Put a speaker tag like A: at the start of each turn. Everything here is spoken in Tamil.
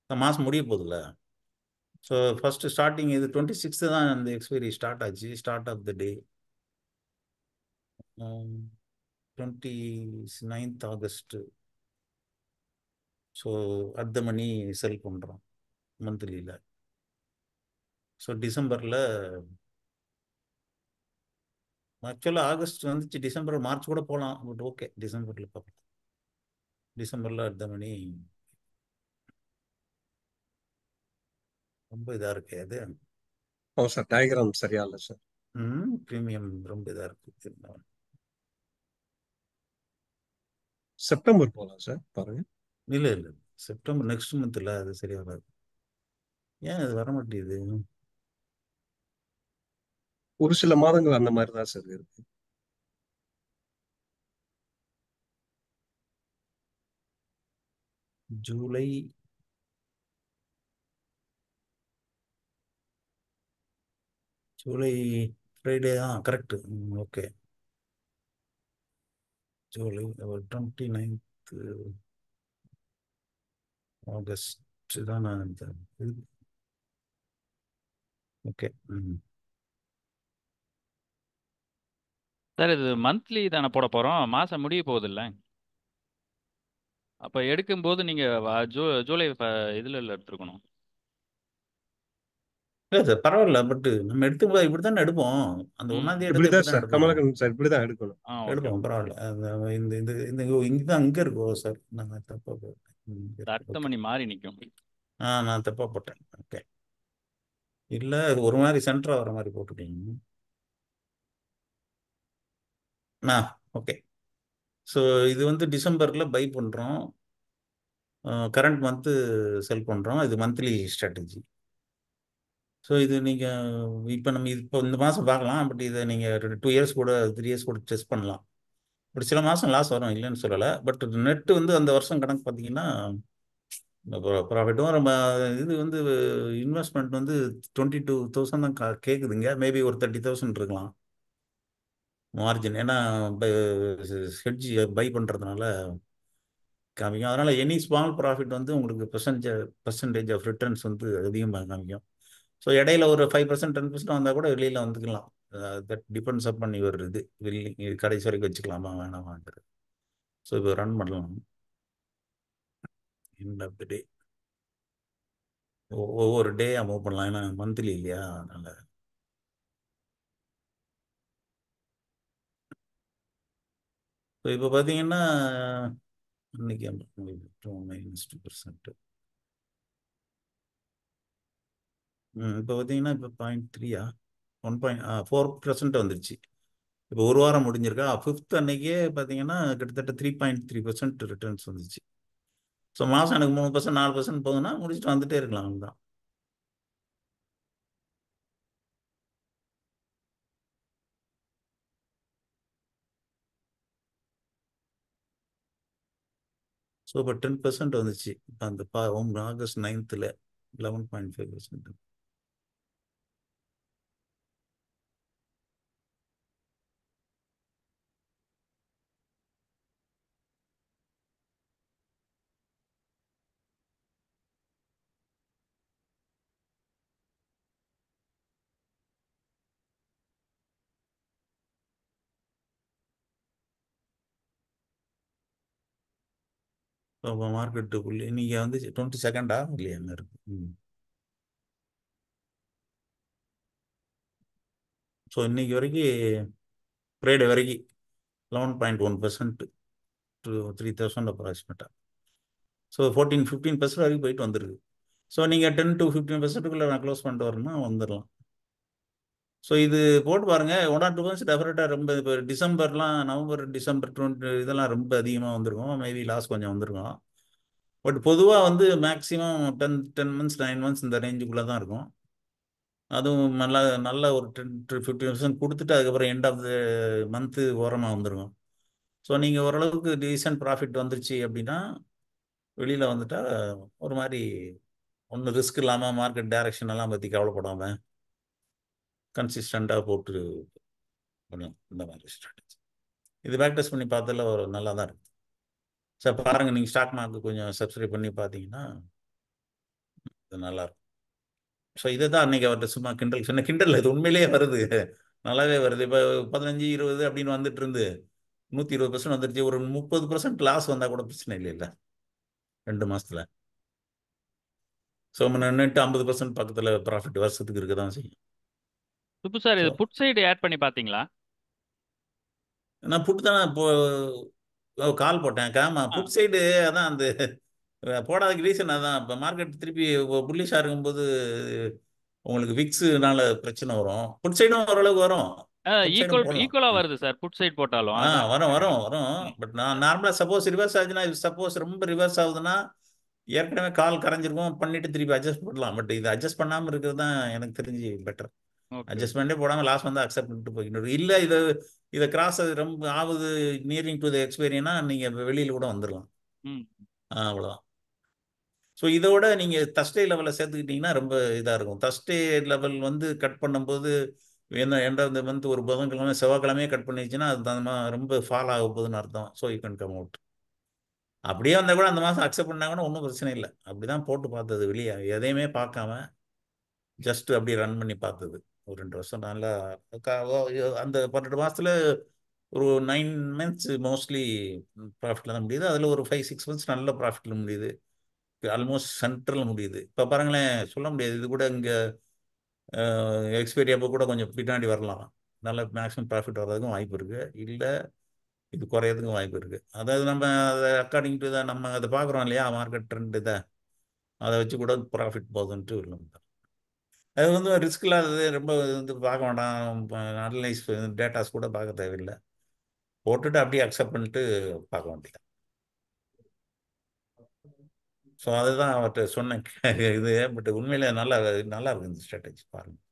A: மாதம் முடிய போகுதுல்ல. ஸோ ஃபர்ஸ்ட் ஸ்டார்டிங் இது 26 தான் அந்த எக்ஸ்பைரி ஸ்டார்ட் ஆச்சு. Start of the day 29th August. So at the money sell பண்ணுறோம் மந்த்லியில். ஸோ டிசம்பரில் ஆக்சுவலாக ஆகஸ்ட் வந்துச்சு, டிசம்பர் மார்ச் கூட போகலாம், பட் ஓகே டிசம்பரில் பார்க்கலாம். டிசம்பரில் அட் த மணி ரொம்ப இதாக இருக்கு அது.
B: ஓ சார், டயக்ராம் சரியா இல்லை சார்.
A: ப்ரீமியம் ரொம்ப இதாக இருக்கு.
B: செப்டம்பர் போகலாம் சார், பாருங்க.
A: இல்லை இல்லை, செப்டம்பர் நெக்ஸ்ட் மந்த்தில் அது சரியாக வராது. ஏன் அது வர மாட்டேங்குது?
B: ஒரு சில மாதங்கள் அந்த மாதிரி தான் சார் இருக்கு.
A: ஜூலை ஃப்ரைடே தான் correct. Okay, July 29th August தான் நான் ஓகே.
C: சார் இது மந்த்லி தானே போட போகிறோம், மாதம் முடிய போகுது இல்லை? அப்போ எடுக்கும்போது நீங்கள் ஜூலை இதில் எடுத்துருக்கணும்.
A: இல்லை சார் பரவாயில்ல, பட் நம்ம எடுத்தும்போது இப்படி தானே எடுப்போம். அந்த
C: ம்.
A: ஒன்றாந்தேதி எடுத்து இப்படி
B: இப்படிதான்
A: தான்
B: சார்,
A: எடுப்போம்.
B: கமலக்கண்ணன் சார், இப்படிதான் எடுக்கணும்.
C: ஓகே.
A: எடுப்போம், பரவாயில்ல. இந்த இந்த இந்த இங்கே தான் இங்கே இருக்கோம் சார், நான் தப்பாக போட்டேன்.
C: அடுத்த மணி மாறி நிற்கும்.
A: நான் தப்பாக போட்டேன். ஓகே, இல்லை அது ஒரு மாதிரி சென்டராக வர மாதிரி போட்டுட்டீங்க. ஓகே. ஸோ இது வந்து டிசம்பரில் பை பண்ணுறோம், கரண்ட் மந்த்து செல் பண்ணுறோம். இது மந்த்லி ஸ்ட்ராட்டஜி. ஸோ இது நீங்கள் இப்போ நம்ம இப்போ இந்த மாதம் பார்க்கலாம், பட் இதை நீங்கள் 2 இயர்ஸ் கூட 3 இயர்ஸ் கூட டெஸ்ட் பண்ணலாம். பட் சில மாதம் லாஸ் வரும், இல்லைன்னு சொல்லலை. பட் நெட்டு வந்து அந்த வருஷம் கணக்கு பார்த்தீங்கன்னா ப்ராஃபிட்டும் ரொம்ப. இது வந்து இன்வெஸ்ட்மெண்ட் வந்து 22,000 தான் கேட்குதுங்க. மேபி ஒரு 30,000 இருக்கலாம் மார்ஜின். ஏன்னா ஹெட்ஜ் பை பண்ணுறதுனால காமிக்கும். அதனால் எனி ஸ்மால் ப்ராஃபிட் வந்து உங்களுக்கு பர்சன்டேஜ் ஆஃப் ரிட்டர்ன்ஸ் வந்து அதிகமாக காமிக்கும். ஸோ இடையில ஒரு 5% 10% வந்தால் கூட வெளியில் வந்துக்கலாம். தட் டிபெண்ட்ஸ் அப்பான் யுவர் இது கடைசி வரைக்கும் வச்சுக்கலாமா வேணாமான்றது. ஸோ இப்போ ரன் பண்ணலாம். எண்ட் ஆஃப் த டே ஒவ்வொரு டேயாக மூவ் பண்ணலாம், ஏன்னா மந்த்லி இல்லையா, அதனால். ஸோ இப்போ பார்த்தீங்கன்னா இன்னைக்கு -2%. இப்போ பார்த்தீங்கன்னா இப்போ 0.3 4% வந்துருச்சு. இப்போ ஒரு வாரம் முடிஞ்சிருக்கா. 5th அன்னைக்கே பார்த்தீங்கன்னா கிட்டத்தட்ட 3.3% ரிட்டர்ன்ஸ் வந்துச்சு. ஸோ மாதம் எனக்கு 3% 4% போகுதுன்னா முடிச்சுட்டு வந்துட்டே இருக்கலாம், அதுதான். ஸோ இப்போ 10% வந்துச்சு. இப்போ அந்த ஆகஸ்ட் 9th 11.5%. இப்போ மார்க்கெட்டுக்குள்ளே இன்னைக்கு வந்து 22nd இல்லையா இருக்கு. ஸோ இன்னைக்கு வரைக்கும் ஃப்ரைடே வரைக்கும் 11.1% to 3,000 அப்ராக்சிமேட்டாக. ஸோ 14-15% வரைக்கும் போயிட்டு வந்துருக்கு. ஸோ நீங்கள் 10 to 15%க்குள்ளே நான் க்ளோஸ் பண்ணிட்டு வரணும்னா வந்துடலாம். ஸோ இது போட்டு பாருங்கள், 1 or 2 months டெஃபரெட்டாக ரொம்ப. இப்போ டிசம்பர்லாம், நவம்பர் டிசம்பர் 20 இதெல்லாம் ரொம்ப அதிகமாக வந்துருக்கும், மேபி லாஸ் கொஞ்சம் வந்துருக்கும். பட் பொதுவாக வந்து மேக்ஸிமம் 10 months 9 months இந்த ரேஞ்சுக்குள்ளே தான் இருக்கும். அதுவும் நல்ல நல்ல ஒரு 10 to 15% கொடுத்துட்டு அதுக்கப்புறம் எண்ட் ஆஃப் த மந்த்து ஓரமாக வந்துடும். ஸோ நீங்கள் ஓரளவுக்கு டீசென்ட் ப்ராஃபிட் வந்துருச்சு அப்படின்னா வெளியில் வந்துட்டா ஒரு மாதிரி ஒன்றும் ரிஸ்க் இல்லாமல் மார்க்கெட் டைரக்ஷன் எல்லாம் பற்றி கவலைப்படாமல் கன்சிஸ்டண்ட்டாக போட்டு பண்ணலாம். இந்த மாதிரி ஸ்ட்ராட்டஜி இது பேக் டெஸ்ட் பண்ணி பார்த்ததில் ஒரு நல்லா தான் இருக்குது சார். பாருங்கள், நீங்கள் ஸ்டாக் மார்க்கெட் கொஞ்சம் சப்ஸ்கிரைப் பண்ணி பார்த்தீங்கன்னா இது நல்லா இருக்கும். ஸோ இதை தான் அன்னைக்கு அவர்கிட்ட சும்மா கிண்டல் சொன்ன கிண்டல் இது உண்மையிலேயே வருது, நல்லாவே வருது. இப்போ 15 20 அப்படின்னு வந்துட்டு இருந்து 120% வந்துருச்சு. ஒரு 30% லாஸ் வந்தால் கூட பிரச்சனை இல்லைல்ல 2 மாசத்துல. ஸோ நின்றுட்டு 50% பக்கத்தில் ப்ராஃபிட் வருஷத்துக்கு இருக்க தான் செய்யும்.
C: சுப்பு சார்,
A: ஸோ
C: இது புட் சைடு ஆட் பண்ணி பார்த்தீங்களா?
A: நான் புட்டு தானே இப்போ கால் போட்டேன்.
C: ஆ.
A: புட் சைடு அதான் அந்த போடாததுக்கு ரீசன் அதான். இப்போ மார்க்கெட் திருப்பி புல்லிஷாக இருக்கும்போது உங்களுக்கு விக்ஸுனால பிரச்சனை வரும். புட் சைடும் ஓரளவுக்கு வரும், புட் சைடும் போடலாம்.
C: ஈக்குவலா வருது சார் புட் சைடு போட்டாலும்.
A: ஆ
C: அதான்.
A: வரும் வரும் வரும்.
C: ம்.
A: பட் நான் நார்மலாக சப்போஸ் ரிவர்ஸ் ஆச்சுன்னா, சப்போஸ் ரொம்ப ரிவர்ஸ் ஆகுதுன்னா ஏற்கனவே கால் கரைஞ்சிருக்கும், பண்ணிட்டு திருப்பி அட்ஜஸ்ட் பண்ணலாம். பட் இது அட்ஜஸ்ட் பண்ணாமல் இருக்கிறது தான் எனக்கு தெரிஞ்சு பெட்டர்.
C: ஓகே.
A: அட்ஜஸ்ட்மெண்ட்டே போடாமல் லாஸ் வந்து அக்செப்ட் பண்ணிட்டு போய்க்கணும். இல்லை இதை கிராஸ் ரொம்ப ஆகுது, நியரிங் டு த எக்ஸ்பைரினா நீங்கள் வெளியில் கூட வந்துடலாம்.
C: ம்.
A: அவ்வளோதான். ஸோ இதோட நீங்கள் தஸ்டே லெவலில் சேர்த்துக்கிட்டிங்கன்னா ரொம்ப இதாக இருக்கும். தஸ்டே லெவல் வந்து கட் பண்ணும்போது எண்ட் ஆஃப் த மந்த் ஒரு புதன்கிழமை செவ்வாய்க்கிழமையே கட் பண்ணிச்சுன்னா அது அந்த ரொம்ப ஃபால் ஆக போகுதுன்னு அர்த்தம். So you can come out. அப்படியே வந்தால் கூட அந்த மாதம் அக்செப்ட் பண்ணாங்கன்னா ஒன்றும் பிரச்சனை இல்லை. அப்படி தான் போட்டு பார்த்தது, வெளியே எதையுமே பார்க்காம ஜஸ்ட் அப்படி ரன் பண்ணி பார்த்தது. ஒரு 2 வருஷம் நல்லா அந்த 12 மாதத்தில் ஒரு 9 மந்த்ஸ் மோஸ்ட்லி ப்ராஃபிட்டில் தான் முடியுது. அதில் ஒரு 5 6 மந்த்ஸ் நல்ல ப்ராஃபிட்டில் முடியுது, ஆல்மோஸ்ட் சென்ட்ரல் முடியுது. இப்போ பாருங்களேன், சொல்ல முடியாது, இது கூட இங்கே எக்ஸ்பைரி அப்போ கூட கொஞ்சம் பின்னாடி வரலாம். நல்ல மேக்ஸிமம் ப்ராஃபிட் வர்றதுக்கும் வாய்ப்பு இருக்குது, இல்லை இது குறையிறதுக்கும் வாய்ப்பு இருக்குது. அதாவது நம்ம அதை அக்கார்டிங் டு தான் நம்ம அதை பார்க்குறோம் இல்லையா, மார்க்கெட் ட்ரெண்ட் இதை அதை வச்சு கூட ப்ராஃபிட் போகுதுன்ட்டு இல்லை. அது வந்து ரிஸ்க் இல்லாதது, ரொம்ப வந்து பார்க்க வேண்டாம், அனலைஸ் டேட்டாஸ் கூட பார்க்க தேவையில்லை, போட்டுட்டு அப்படியே அக்செப்ட் பண்ணிட்டு பார்க்க வேண்டியது. ஸோ அதுதான் அவர்கிட்ட சொன்னேன் இது. பட் உண்மையிலே நல்லா நல்லா இருக்கு இந்த ஸ்ட்ராட்டஜி, பாருங்கள்.